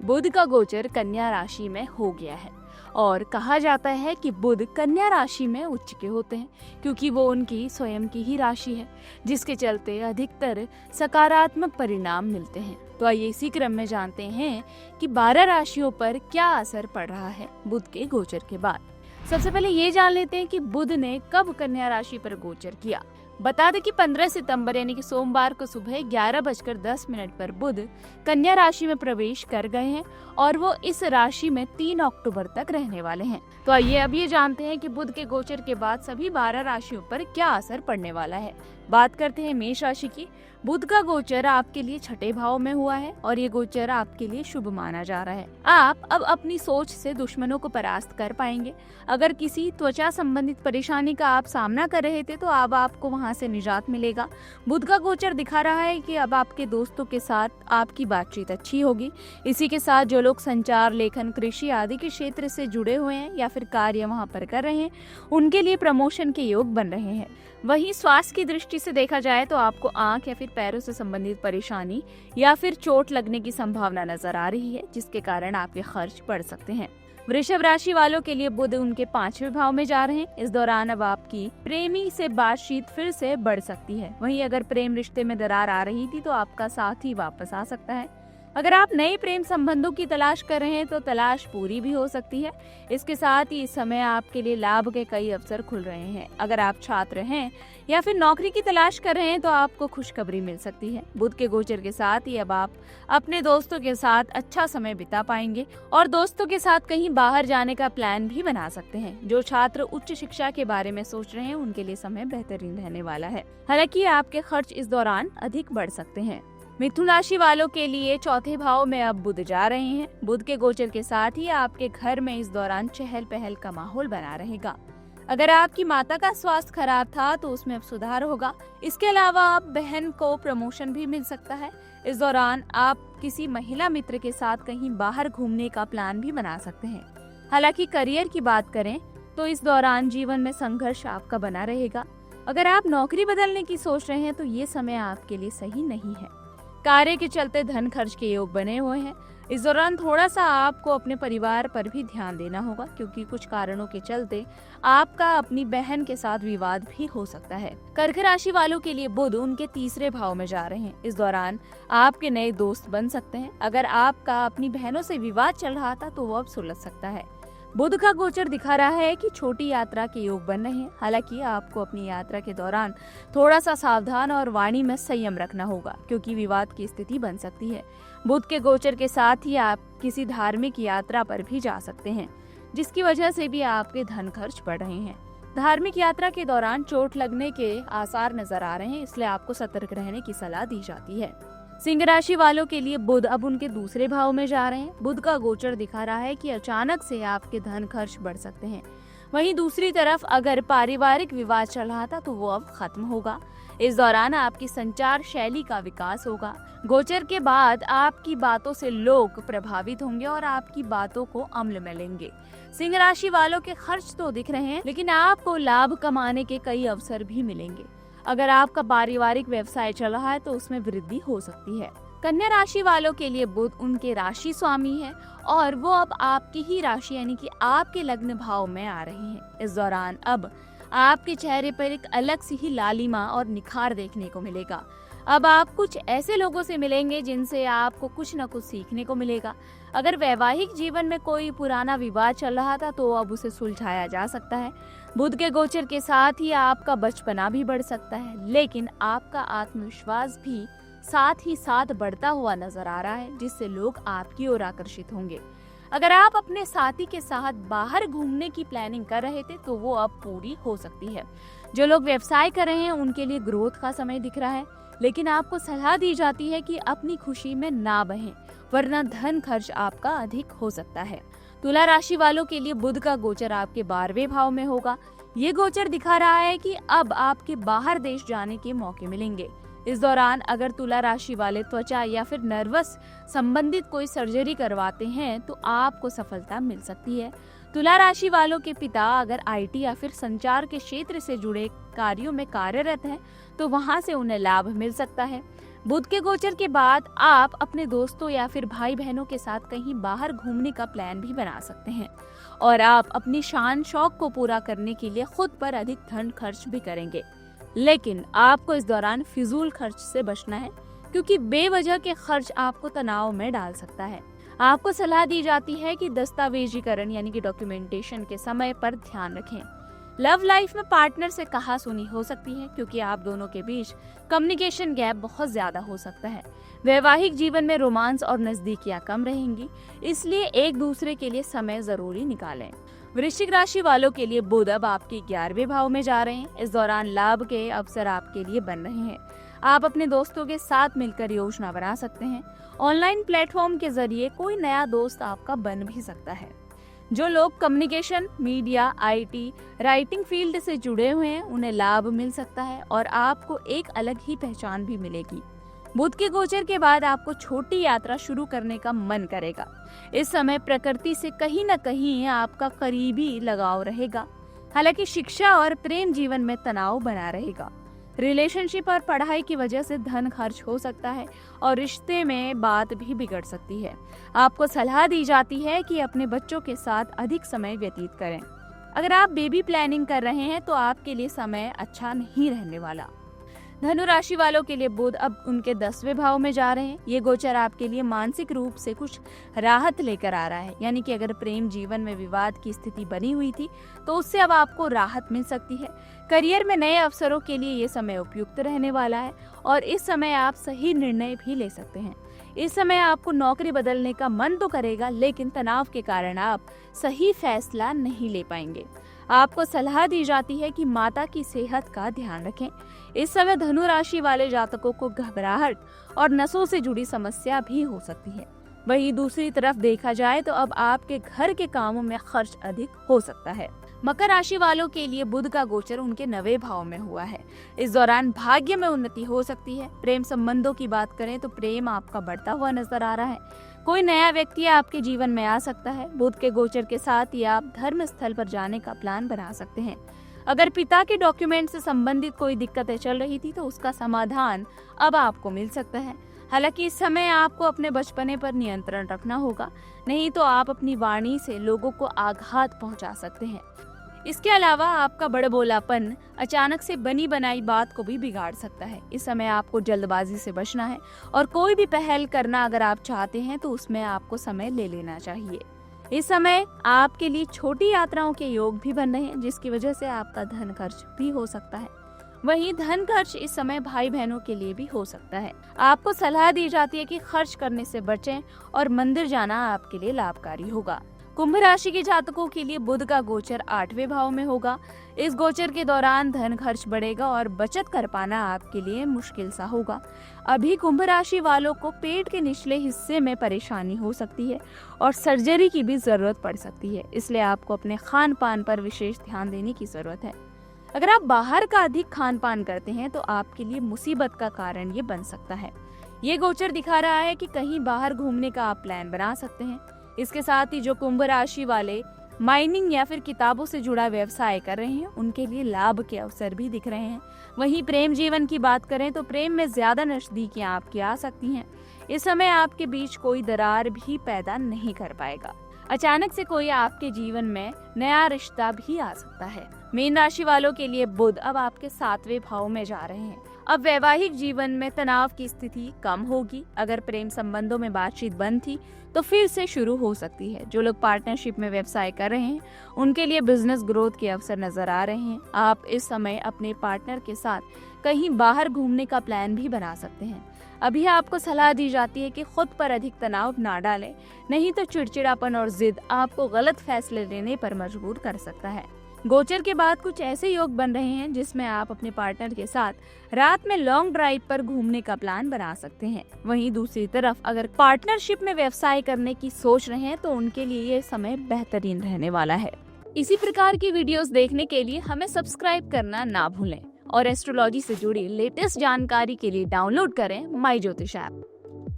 बुध का गोचर कन्या राशि में हो गया है और कहा जाता है कि बुध कन्या राशि में उच्च के होते हैं क्योंकि वो उनकी स्वयं की ही राशि है, जिसके चलते अधिकतर सकारात्मक परिणाम मिलते हैं। तो आइए इसी क्रम में जानते हैं कि 12 राशियों पर क्या असर पड़ रहा है बुध के गोचर के बाद। सबसे पहले ये जान लेते हैं कि बुध ने कब कन्या राशि पर गोचर किया। बता दें कि 15 सितंबर यानी कि सोमवार को सुबह 11:10 पर बुध कन्या राशि में प्रवेश कर गए हैं और वो इस राशि में 3 अक्टूबर तक रहने वाले हैं। तो आइए अब ये जानते हैं कि बुध के गोचर के बाद सभी 12 राशियों पर क्या असर पड़ने वाला है। बात करते हैं मेष राशि की। बुध का गोचर आपके लिए छठे भाव में हुआ है और ये गोचर आपके लिए शुभ माना जा रहा है। आप अब अपनी सोच से दुश्मनों को परास्त कर पाएंगे। अगर किसी त्वचा संबंधित परेशानी का आप सामना कर रहे थे तो अब आपको वहां से निजात मिलेगा। बुध का गोचर दिखा रहा है कि अब आपके दोस्तों के साथ आपकी बातचीत अच्छी होगी। इसी के साथ जो लोग संचार, लेखन, कृषि आदि के क्षेत्र से जुड़े हुए हैं या फिर कार्य वहां पर कर रहे हैं, उनके लिए प्रमोशन के योग बन रहे हैं। वहीं स्वास्थ्य की दृष्टि से देखा जाए तो आपको आंख या फिर पैरों से संबंधित परेशानी या फिर चोट लगने की संभावना नजर आ रही है, जिसके कारण आपके खर्च बढ़ सकते हैं। वृषभ राशि वालों के लिए बुध उनके 5वें भाव में जा रहे हैं। इस दौरान अब आपकी प्रेमी से बातचीत फिर से बढ़ सकती है। वहीं अगर प्रेम रिश्ते में दरार आ रही थी तो आपका साथी वापस आ सकता है। अगर आप नए प्रेम संबंधों की तलाश कर रहे हैं तो तलाश पूरी भी हो सकती है। इसके साथ ही इस समय आपके लिए लाभ के कई अवसर खुल रहे हैं। अगर आप छात्र हैं या फिर नौकरी की तलाश कर रहे हैं तो आपको खुशखबरी मिल सकती है। बुध के गोचर के साथ ही अब आप अपने दोस्तों के साथ अच्छा समय बिता पाएंगे और दोस्तों के साथ कहीं बाहर जाने का प्लान भी बना सकते हैं। जो छात्र उच्च शिक्षा के बारे में सोच रहे हैं उनके लिए समय बेहतरीन रहने वाला है। हालांकि आपके खर्च इस दौरान अधिक बढ़ सकते हैं। मिथुन राशि वालों के लिए चौथे भाव में अब बुध जा रहे हैं। बुध के गोचर के साथ ही आपके घर में इस दौरान चहल पहल का माहौल बना रहेगा। अगर आपकी माता का स्वास्थ्य खराब था तो उसमें अब सुधार होगा। इसके अलावा आप बहन को प्रमोशन भी मिल सकता है। इस दौरान आप किसी महिला मित्र के साथ कहीं बाहर घूमने का प्लान भी बना सकते हैं। हालांकि करियर की बात करें तो इस दौरान जीवन में संघर्ष आपका बना रहेगा। अगर आप नौकरी बदलने की सोच रहे हैं तो ये समय आपके लिए सही नहीं है। कार्य के चलते धन खर्च के योग बने हुए हैं। इस दौरान थोड़ा सा आपको अपने परिवार पर भी ध्यान देना होगा क्योंकि कुछ कारणों के चलते आपका अपनी बहन के साथ विवाद भी हो सकता है। कर्क राशि वालों के लिए बुध उनके 3रे भाव में जा रहे हैं। इस दौरान आपके नए दोस्त बन सकते हैं। अगर आपका अपनी बहनों से विवाद चल रहा था तो वो अब सुलझ सकता है। बुध का गोचर दिखा रहा है कि छोटी यात्रा के योग बन रहे हैं। हालांकि आपको अपनी यात्रा के दौरान थोड़ा सा सावधान और वाणी में संयम रखना होगा क्योंकि विवाद की स्थिति बन सकती है। बुध के गोचर के साथ ही आप किसी धार्मिक यात्रा पर भी जा सकते हैं, जिसकी वजह से भी आपके धन खर्च बढ़ रहे हैं। धार्मिक यात्रा के दौरान चोट लगने के आसार नजर आ रहे हैं, इसलिए आपको सतर्क रहने की सलाह दी जाती है। सिंह राशि वालों के लिए बुध अब उनके 2रे भाव में जा रहे हैं। बुध का गोचर दिखा रहा है कि अचानक से आपके धन खर्च बढ़ सकते हैं। वहीं दूसरी तरफ अगर पारिवारिक विवाद चल रहा था तो वो अब खत्म होगा। इस दौरान आपकी संचार शैली का विकास होगा। गोचर के बाद आपकी बातों से लोग प्रभावित होंगे और आपकी बातों को अमल में लेंगे। सिंह राशि वालों के खर्च तो दिख रहे हैं, लेकिन आपको लाभ कमाने के कई अवसर भी मिलेंगे। अगर आपका पारिवारिक व्यवसाय चल रहा है तो उसमें वृद्धि हो सकती है। कन्या राशि वालों के लिए बुध उनके राशि स्वामी है और वो अब आपकी ही राशि यानी कि आपके लग्न भाव में आ रहे हैं। इस दौरान अब आपके चेहरे पर एक अलग सी ही लालिमा और निखार देखने को मिलेगा। अब आप कुछ ऐसे लोगों से मिलेंगे जिनसे आपको कुछ न कुछ सीखने को मिलेगा। अगर वैवाहिक जीवन में कोई पुराना विवाद चल रहा था तो अब उसे सुलझाया जा सकता है। बुध के गोचर के साथ ही आपका बचपना भी बढ़ सकता है, लेकिन आपका आत्मविश्वास भी साथ ही साथ बढ़ता हुआ नजर आ रहा है, जिससे लोग आपकी ओर आकर्षित होंगे। अगर आप अपने साथी के साथ बाहर घूमने की प्लानिंग कर रहे थे तो वो अब पूरी हो सकती है। जो लोग व्यवसाय कर रहे हैं उनके लिए ग्रोथ का समय दिख रहा है, लेकिन आपको सलाह दी जाती है कि अपनी खुशी में ना बहें, वरना धन खर्च आपका अधिक हो सकता है। तुला राशि वालों के लिए बुध का गोचर आपके 12वें भाव में होगा। ये गोचर दिखा रहा है कि अब आपके बाहर देश जाने के मौके मिलेंगे। इस दौरान अगर तुला राशि वाले त्वचा या फिर नर्वस संबंधित कोई सर्जरी करवाते हैं तो आपको सफलता मिल सकती है। तुला राशि वालों के पिता अगर आईटी या फिर संचार के क्षेत्र से जुड़े कार्यों में कार्यरत हैं तो वहां से उन्हें लाभ मिल सकता है। बुध के गोचर के बाद आप अपने दोस्तों या फिर भाई बहनों के साथ कहीं बाहर घूमने का प्लान भी बना सकते हैं और आप अपनी शान शौक को पूरा करने के लिए खुद पर अधिक धन खर्च भी करेंगे। लेकिन आपको इस दौरान फिजूल खर्च से बचना है, क्योंकि बेवजह के खर्च आपको तनाव में डाल सकता है। आपको सलाह दी जाती है कि दस्तावेजीकरण यानी कि डॉक्यूमेंटेशन के समय पर ध्यान रखें। लव लाइफ में पार्टनर से कहासुनी हो सकती है, क्योंकि आप दोनों के बीच कम्युनिकेशन गैप बहुत ज्यादा हो सकता है। वैवाहिक जीवन में रोमांस और नजदीकियां कम रहेंगी, इसलिए एक दूसरे के लिए समय जरूरी निकालें। वृश्चिक राशि वालों के लिए बुध अब आपके 11वें भाव में जा रहे हैं। इस दौरान लाभ के अवसर आपके लिए बन रहे हैं। आप अपने दोस्तों के साथ मिलकर योजना बना सकते हैं। ऑनलाइन प्लेटफॉर्म के जरिए कोई नया दोस्त आपका बन भी सकता है। जो लोग communication, media, IT, writing field से जुड़े हुए हैं, उन्हें लाभ मिल सकता है और आपको एक अलग ही पहचान भी मिलेगी। बुध के गोचर के बाद आपको छोटी यात्रा शुरू करने का मन करेगा। इस समय प्रकृति से कहीं न कहीं आपका करीबी लगाव रहेगा। हालांकि शिक्षा और प्रेम जीवन में तनाव बना रहेगा। रिलेशनशिप और पढ़ाई की वजह से धन खर्च हो सकता है और रिश्ते में बात भी बिगड़ सकती है। आपको सलाह दी जाती है कि अपने बच्चों के साथ अधिक समय व्यतीत करें। अगर आप बेबी प्लानिंग कर रहे हैं तो आपके लिए समय अच्छा नहीं रहने वाला। धनु राशि वालों के लिए बुध अब उनके 10वें भाव में जा रहे हैं। ये गोचर आपके लिए मानसिक रूप से कुछ राहत लेकर आ रहा है, यानी कि अगर प्रेम जीवन में विवाद की स्थिति बनी हुई थी तो उससे अब आपको राहत मिल सकती है। करियर में नए अवसरों के लिए ये समय उपयुक्त रहने वाला है और इस समय आप सही निर्णय भी ले सकते हैं। इस समय आपको नौकरी बदलने का मन तो करेगा, लेकिन तनाव के कारण आप सही फैसला नहीं ले पाएंगे। आपको सलाह दी जाती है कि माता की सेहत का ध्यान रखें। इस समय धनु राशि वाले जातकों को घबराहट और नसों से जुड़ी समस्या भी हो सकती है। वहीं दूसरी तरफ देखा जाए तो अब आपके घर के कामों में खर्च अधिक हो सकता है। मकर राशि वालों के लिए बुध का गोचर उनके 9वें भाव में हुआ है। इस दौरान भाग्य में उन्नति हो सकती है। प्रेम संबंधों की बात करें तो प्रेम आपका बढ़ता हुआ नजर आ रहा है। कोई नया व्यक्ति आपके जीवन में आ सकता है। बुध के गोचर के साथ ही आप धर्म स्थल पर जाने का प्लान बना सकते हैं। अगर पिता के डॉक्यूमेंट से संबंधित कोई दिक्कतें चल रही थी तो उसका समाधान अब आपको मिल सकता है। हालांकि इस समय आपको अपने बचपने पर नियंत्रण रखना होगा, नहीं तो आप अपनी वाणी से लोगों को आघात पहुंचा सकते हैं। इसके अलावा आपका बड़बोलापन अचानक से बनी बनाई बात को भी बिगाड़ सकता है। इस समय आपको जल्दबाजी से बचना है और कोई भी पहल करना अगर आप चाहते हैं तो उसमें आपको समय ले लेना चाहिए। इस समय आपके लिए छोटी यात्राओं के योग भी बन रहे हैं, जिसकी वजह से आपका धन खर्च भी हो सकता है। वहीं धन खर्च इस समय भाई बहनों के लिए भी हो सकता है। आपको सलाह दी जाती है कि खर्च करने से बचें और मंदिर जाना आपके लिए लाभकारी होगा। कुंभ राशि के जातकों के लिए बुध का गोचर 8वें भाव में होगा। इस गोचर के दौरान धन खर्च बढ़ेगा और बचत कर पाना आपके लिए मुश्किल सा होगा। अभी कुंभ राशि वालों को पेट के निचले हिस्से में परेशानी हो सकती है और सर्जरी की भी जरूरत पड़ सकती है, इसलिए आपको अपने खान पान पर विशेष ध्यान देने की जरूरत है। अगर आप बाहर का अधिक खान पान करते हैं तो आपके लिए मुसीबत का कारण ये बन सकता है। ये गोचर दिखा रहा है कि कहीं बाहर घूमने का आप प्लान बना सकते हैं। इसके साथ ही जो कुंभ राशि वाले माइनिंग या फिर किताबों से जुड़ा व्यवसाय कर रहे हैं, उनके लिए लाभ के अवसर भी दिख रहे हैं। वहीं प्रेम जीवन की बात करें तो प्रेम में ज्यादा नजदीकियां आपकी आ सकती हैं। इस समय आपके बीच कोई दरार भी पैदा नहीं कर पाएगा। अचानक से कोई आपके जीवन में नया रिश्ता भी आ सकता है। मीन राशि वालों के लिए बुध अब आपके 7वें भाव में जा रहे हैं। अब वैवाहिक जीवन में तनाव की स्थिति कम होगी। अगर प्रेम संबंधों में बातचीत बंद थी तो फिर से शुरू हो सकती है। जो लोग पार्टनरशिप में व्यवसाय कर रहे हैं उनके लिए बिजनेस ग्रोथ के अवसर नजर आ रहे हैं। आप इस समय अपने पार्टनर के साथ कहीं बाहर घूमने का प्लान भी बना सकते हैं। अभी आपको सलाह दी जाती है कि खुद पर अधिक तनाव ना डालें, नहीं तो चिड़चिड़ापन और जिद आपको गलत फैसले लेने पर मजबूर कर सकता है। गोचर के बाद कुछ ऐसे योग बन रहे हैं जिसमें आप अपने पार्टनर के साथ रात में लॉन्ग ड्राइव पर घूमने का प्लान बना सकते हैं। वहीं दूसरी तरफ अगर पार्टनरशिप में व्यवसाय करने की सोच रहे हैं तो उनके लिए ये समय बेहतरीन रहने वाला है। इसी प्रकार की वीडियोस देखने के लिए हमें सब्सक्राइब करना ना भूलें और एस्ट्रोलॉजी से जुड़ी लेटेस्ट जानकारी के लिए डाउनलोड करें माई ज्योतिष ऐप।